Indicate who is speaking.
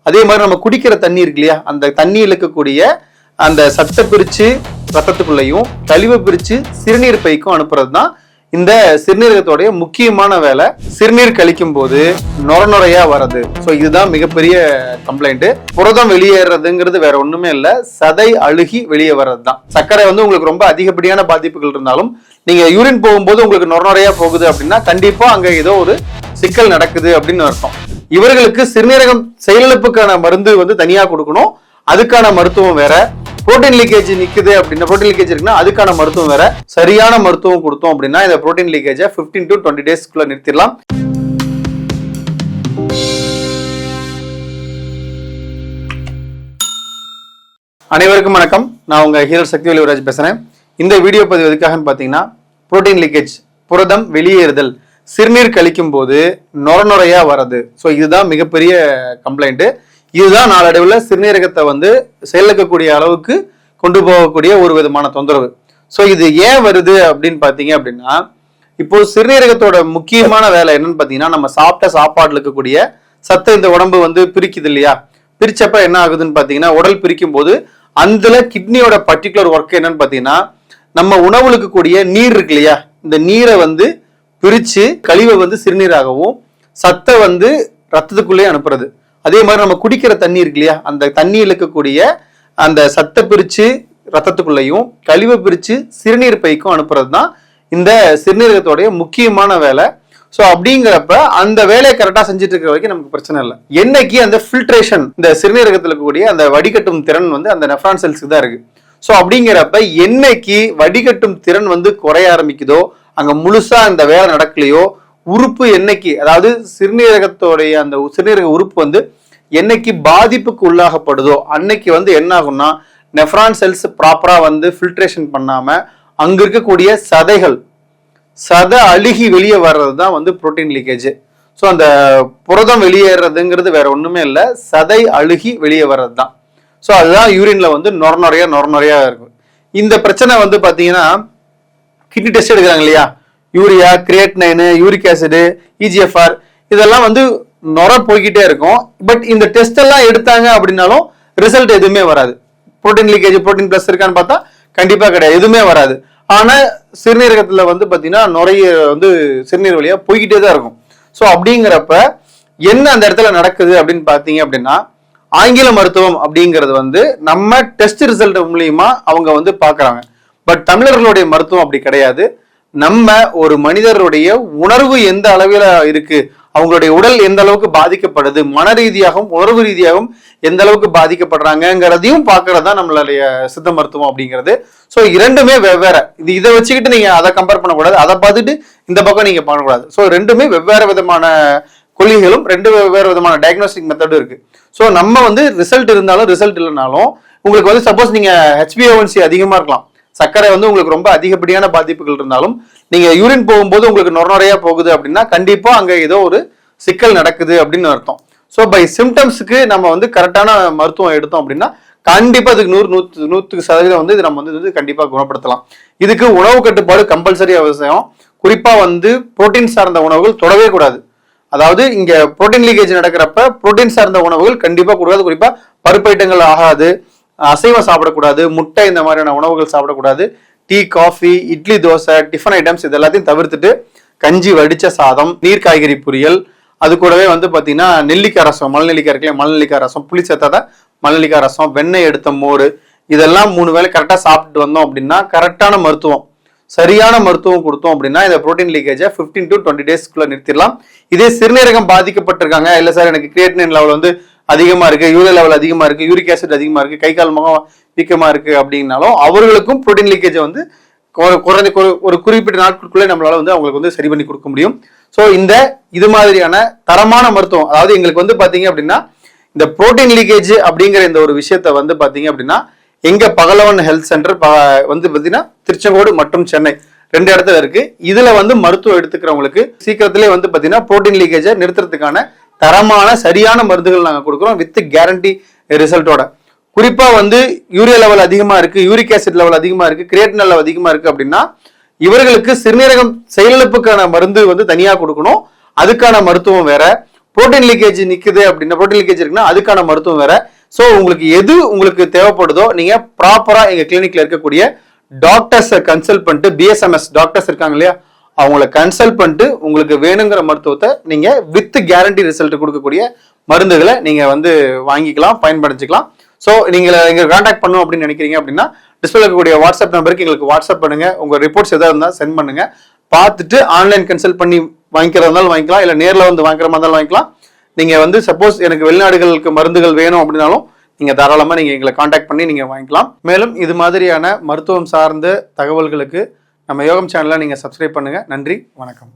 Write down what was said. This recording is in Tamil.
Speaker 1: அதே மாதிரி நம்ம குடிக்கிற தண்ணி இருக்கு இல்லையா, அந்த தண்ணியில் இருக்கக்கூடிய அந்த சத்தை பிரிச்சு ரத்தத்துக்குள்ளையும் கழிவை பிரிச்சு சிறுநீர் பைக்கும் அனுப்புறது தான் இந்த சிறுநீரகத்தோடைய முக்கியமான வேலை. சிறுநீர் கழிக்கும் போது நுரையா வர்றது. ஸோ இதுதான் மிகப்பெரிய கம்ப்ளைண்ட். புரதம் வெளியேறதுங்கிறது வேற ஒண்ணுமே இல்லை, சதை அழுகி வெளியே வர்றது தான். சர்க்கரை வந்து உங்களுக்கு ரொம்ப அதிகப்படியான பாதிப்புகள் இருந்தாலும் நீங்க யூரின் போகும்போது உங்களுக்கு நுரையா போகுது அப்படின்னா கண்டிப்பா அங்க ஏதோ ஒரு சிக்கல் நடக்குது அப்படின்னு அர்த்தம். இவர்களுக்கு சிறுநீரகம் செயலிழப்புக்கான மருந்து வந்து தனியா கொடுக்கணும், அதுக்கான மருத்துவம் வேற. புரோட்டீன் லீக்கேஜ் நிக்குது அப்படின்னா, புரோட்டீன் லீக்கேஜ் இருக்குன்னா அதுக்கான மருத்துவம் வேற. சரியான மருத்துவம் கொடுத்தோம் அப்படின்னா இந்த புரோட்டீன் லீக்கேஜை 15 to 20 டேஸ்க்குள்ள நிறுத்திடலாம். அனைவருக்கும் வணக்கம். நான் உங்க ஹீரர் சக்திவேல் யுவராஜ் பேசுறேன். இந்த வீடியோ பதிவு எதுக்காக பாத்தீங்கன்னா, புரோட்டீன் லீக்கேஜ், புரதம் வெளியேறுதல், சிறுநீர் கழிக்கும் போது நுரையா வர்றது. ஸோ இதுதான் மிகப்பெரிய கம்ப்ளைண்ட். இதுதான் நாளடைவில் சிறுநீரகத்தை வந்து செயலிழக்கக்கூடிய அளவுக்கு கொண்டு போகக்கூடிய ஒரு விதமான தொந்தரவு. ஸோ இது ஏன் வருது அப்படின்னு பார்த்தீங்க அப்படின்னா, இப்போ சிறுநீரகத்தோட முக்கியமான வேலை என்னன்னு பார்த்தீங்கன்னா, நம்ம சாப்பிட்ட சாப்பாடுல இருக்கக்கூடிய சத்தை இந்த உடம்பு வந்து பிரிக்குது இல்லையா. பிரிச்சப்ப என்ன ஆகுதுன்னு பார்த்தீங்கன்னா, உடல் பிரிக்கும் போது அதுல கிட்னியோட பர்டிகுலர் ஒர்க் என்னன்னு பார்த்தீங்கன்னா, நம்ம உணவுல இருக்கக்கூடிய நீர் இருக்கு இல்லையா, இந்த நீரை வந்து பிரிச்சு கழிவை வந்து சிறுநீராகவும் சத்தை வந்து ரத்தத்துக்குள்ளே அனுப்புறது. அதே மாதிரி நம்ம குடிக்கிற தண்ணி இருக்கு இல்லையா, அந்த தண்ணியில் இருக்கக்கூடிய அந்த சத்தை பிரிச்சு ரத்தத்துக்குள்ளையும் கழிவை பிரிச்சு சிறுநீர் பைக்கும் அனுப்புறது தான் இந்த சிறுநீரகத்தோடைய முக்கியமான வேலை. ஸோ அப்படிங்கிறப்ப அந்த வேலையை கரெக்டாக செஞ்சுட்டு இருக்கிற வரைக்கும் நமக்கு பிரச்சனை இல்லை. என்னைக்கு அந்த ஃபில்ட்ரேஷன், இந்த சிறுநீரகத்தில் இருக்கக்கூடிய அந்த வடிகட்டும் திறன் வந்து அந்த நெஃப்ரான் செல்ஸுக்கு தான் இருக்கு. ஸோ அப்படிங்கிறப்ப என்னைக்கு வடிகட்டும் திறன் வந்து குறைய ஆரம்பிக்குதோ, அங்க முழுசா இந்த வேலை நடக்கலையோ, உறுப்பு என்னைக்கு, அதாவது சிறுநீரகத்தோடைய அந்த சிறுநீரக உறுப்பு வந்து என்னைக்கு பாதிப்புக்கு உள்ளாகப்படுதோ அன்னைக்கு வந்து என்ன ஆகும்னா, நெஃப்ரான் செல்ஸ் ப்ராப்பரா வந்து ஃபில்ட்ரேஷன் பண்ணாம அங்க இருக்கக்கூடிய சதை அழுகி வெளியே வர்றது தான் வந்து புரோட்டீன் லீக்கேஜ். ஸோ அந்த புரதம் வெளியேறதுங்கிறது வேற ஒண்ணுமே இல்லை, சதை அழுகி வெளியே வர்றது தான். ஸோ அதுதான் யூரின்ல வந்து நுரையா இருக்கும். இந்த பிரச்சனை வந்து பாத்தீங்கன்னா, கிட்னி டெஸ்ட் எடுக்கிறாங்க இல்லையா, urea, creatinine, uric acid, EGFR, இதெல்லாம் வந்து நுர போய்கிட்டே இருக்கும். பட் இந்த டெஸ்ட் எல்லாம் எடுத்தாங்க அப்படின்னாலும் ரிசல்ட் எதுவுமே வராது. புரோட்டீன் லீக்கேஜ், புரோட்டீன் பிளஸ் இருக்கான்னு பார்த்தா கண்டிப்பா கிடையாது, எதுவுமே வராது. ஆனா சிறுநீரகத்துல வந்து பாத்தீங்கன்னா நுரைய வந்து சிறுநீர் வழியா போய்கிட்டே தான் இருக்கும். ஸோ அப்படிங்கிறப்ப என்ன அந்த இடத்துல நடக்குது அப்படின்னு பாத்தீங்க அப்படின்னா, ஆங்கில மருத்துவம் அப்படிங்கிறது வந்து நம்ம டெஸ்ட் ரிசல்ட் மூலியமா அவங்க வந்து பாக்குறாங்க. பட் தமிழர்களுடைய மருத்துவம் அப்படி கிடையாது. நம்ம ஒரு மனிதருடைய உணர்வு எந்த அளவில் இருக்கு, அவங்களுடைய உடல் எந்த அளவுக்கு பாதிக்கப்படுது, மன ரீதியாகவும் உணர்வு ரீதியாகவும் எந்த அளவுக்கு பாதிக்கப்படுறாங்கிறதையும் பார்க்கறதா நம்மளுடைய சித்த மருத்துவம் அப்படிங்கிறது. ஸோ இரண்டுமே வெவ்வேறு. இதை வச்சுக்கிட்டு நீங்க அதை கம்பேர் பண்ணக்கூடாது, அதை பார்த்துட்டு இந்த பக்கம் நீங்க பண்ணக்கூடாது. ஸோ ரெண்டுமே வெவ்வேறு விதமான கொள்கைகளும் வெவ்வேறு விதமான டயக்னோஸ்டிக் மெத்தடும் இருக்கு. ஸோ நம்ம வந்து ரிசல்ட் இருந்தாலும் ரிசல்ட் இல்லைனாலும், உங்களுக்கு வந்து சப்போஸ் நீங்க HbA1c அதிகமா இருக்கலாம், சர்க்கரை வந்து உங்களுக்கு ரொம்ப அதிகப்படியான பாதிப்புகள் இருந்தாலும் நீங்க யூரின் போகும்போது உங்களுக்கு நுரையா போகுது அப்படின்னா கண்டிப்பா அங்க ஏதோ ஒரு சிக்கல் நடக்குது அப்படின்னு அர்த்தம். ஸோ பை சிம்டம்ஸுக்கு நம்ம வந்து கரெக்டான மருத்துவம் எடுத்தோம் அப்படின்னா கண்டிப்பா அதுக்கு 100% வந்து இது நம்ம வந்து கண்டிப்பா குணப்படுத்தலாம். இதுக்கு உணவு கட்டுப்பாடு கம்பல்சரி அவசியம். குறிப்பா வந்து புரோட்டீன் சார்ந்த உணவுகள் தொடவே கூடாது. அதாவது இங்க புரோட்டீன் லீக்கேஜ் நடக்கிறப்ப புரோட்டீன் சார்ந்த உணவுகள் கண்டிப்பா கூடாது. குறிப்பா பருப்பு ஐட்டங்கள் ஆகாது, அசைவம் சாப்பிடக்கூடாது, முட்டை இந்த மாதிரியான உணவுகள் சாப்பிடக்கூடாது, tea, coffee, idli, dosa, tiffin items இது எல்லாத்தையும் தவிர்த்துட்டு கஞ்சி, வடிச்ச சாதம், நீர் காய்கறி பொரியல், அது கூடவே வந்து பாத்தீங்கன்னா நெல்லிக்காய் ரசம், மலநெல்லிக்காய் இருக்குல்ல, மலநெல்லிக்காய் ரசம், புளி சேர்த்தாத மலநெல்லிக்காய் ரசம், வெண்ணெய் எடுத்த மோர், இதெல்லாம் 3 வேளை கரெக்டா சாப்பிட்டு வந்தோம் அப்படின்னா கரெக்டான மருத்துவம், சரியான மருத்துவம் கொடுத்தோம் அப்படின்னா இந்த புரோட்டீன் லீக்கேஜை 15 to 20 டேஸ்க்குள்ள நிறுத்திடலாம். இதே சிறுநீரகம் பாதிக்கப்பட்டிருக்காங்க, இல்ல சார் எனக்கு கிரியேட்டினின் லெவல் வந்து அதிகமா இருக்கு, யூரியா லெவல் அதிகமா இருக்கு, யூரிக் ஆசிட் அதிகமா இருக்கு, கை கால் முகம் வீக்கமா இருக்கு அப்படின்னாலும் அவர்களுக்கும் புரோட்டீன் லீக்கேஜை வந்து ஒரு குறிப்பிட்ட நாட்களுக்குள்ளே நம்மளால வந்து அவங்களுக்கு வந்து சரி பண்ணி கொடுக்க முடியும். ஸோ இது மாதிரியான தரமான மருத்துவம், அதாவது எங்களுக்கு வந்து பாத்தீங்க அப்படின்னா இந்த புரோட்டீன் லீக்கேஜ் அப்படிங்கிற இந்த ஒரு விஷயத்த வந்து பாத்தீங்க அப்படின்னா எங்க பகலவன் ஹெல்த் சென்டர் வந்து பாத்தீங்கன்னா திருச்செங்கோடு மற்றும் சென்னை 2 இடத்துல இருக்கு. இதுல வந்து மருத்துவம் எடுத்துக்கிறவங்களுக்கு சீக்கிரத்திலே வந்து பாத்தீங்கன்னா புரோட்டீன் லீக்கேஜை நிறுத்துறதுக்கான தரமான சரியான மருந்துகள் நாங்கள் கொடுக்குறோம் வித் கேரண்டி ரிசல்ட்டோட. குறிப்பா வந்து யூரியா லெவல் அதிகமா இருக்கு, யூரிக் ஆசிட் லெவல் அதிகமா இருக்கு, கிரியேட்டின் லெவல் அதிகமா இருக்கு அப்படின்னா இவர்களுக்கு சிறுநீரகம் செயலிழப்புக்கான மருந்து வந்து தனியா கொடுக்கணும், அதுக்கான மருத்துவம் வேற. புரோட்டீன் லீக்கேஜ் நிக்குது அப்படின்னா, புரோட்டீன் லீக்கேஜ் இருக்குன்னா அதுக்கான மருத்துவம் வேற. ஸோ உங்களுக்கு எது உங்களுக்கு தேவைப்படுதோ நீங்க ப்ராப்பரா எங்க கிளினிக்ல இருக்கக்கூடிய டாக்டர்ஸை கன்சல்ட் பண்ணிட்டு, பிஎஸ்எம்எஸ் டாக்டர்ஸ் இருக்காங்க இல்லையா, அவங்கள கன்சல்ட் பண்ணிட்டு உங்களுக்கு வேணுங்கிற மருத்துவத்தை நீங்க வித் கேரண்டி ரிசல்ட் கொடுக்கக்கூடிய மருந்துகளை நீங்க வந்து வாங்கிக்கலாம், பயன்படுத்திக்கலாம். ஸோ நீங்க எங்க கான்டாக்ட் பண்ணணும் அப்படின்னு நினைக்கிறீங்க அப்படின்னா, டிஸ்பிளே இருக்கக்கூடிய வாட்ஸ்அப் நம்பருக்கு எங்களுக்கு வாட்ஸ்அப் பண்ணுங்க. உங்க ரிப்போர்ட்ஸ் எதாவது இருந்தால் சென்ட் பண்ணுங்க. பார்த்துட்டு ஆன்லைன் கன்சல்ட் பண்ணி வாங்கிக்கிறதா இருந்தாலும் வாங்கிக்கலாம், இல்லை நேரில் வந்து வாங்கிக்கிற மாதிரி இருந்தாலும் வாங்கிக்கலாம். நீங்க வந்து சப்போஸ் எனக்கு வெளிநாடுகளுக்கு மருந்துகள் வேணும் அப்படின்னாலும் நீங்க தாராளமா நீங்க எங்களை கான்டாக்ட் பண்ணி நீங்க வாங்கிக்கலாம். மேலும் இது மாதிரியான மருத்துவம் சார்ந்த தகவல்களுக்கு நம்ம யோகம் சேனலை நீங்க சப்ஸ்கிரைப் பண்ணுங்க. நன்றி, வணக்கம்.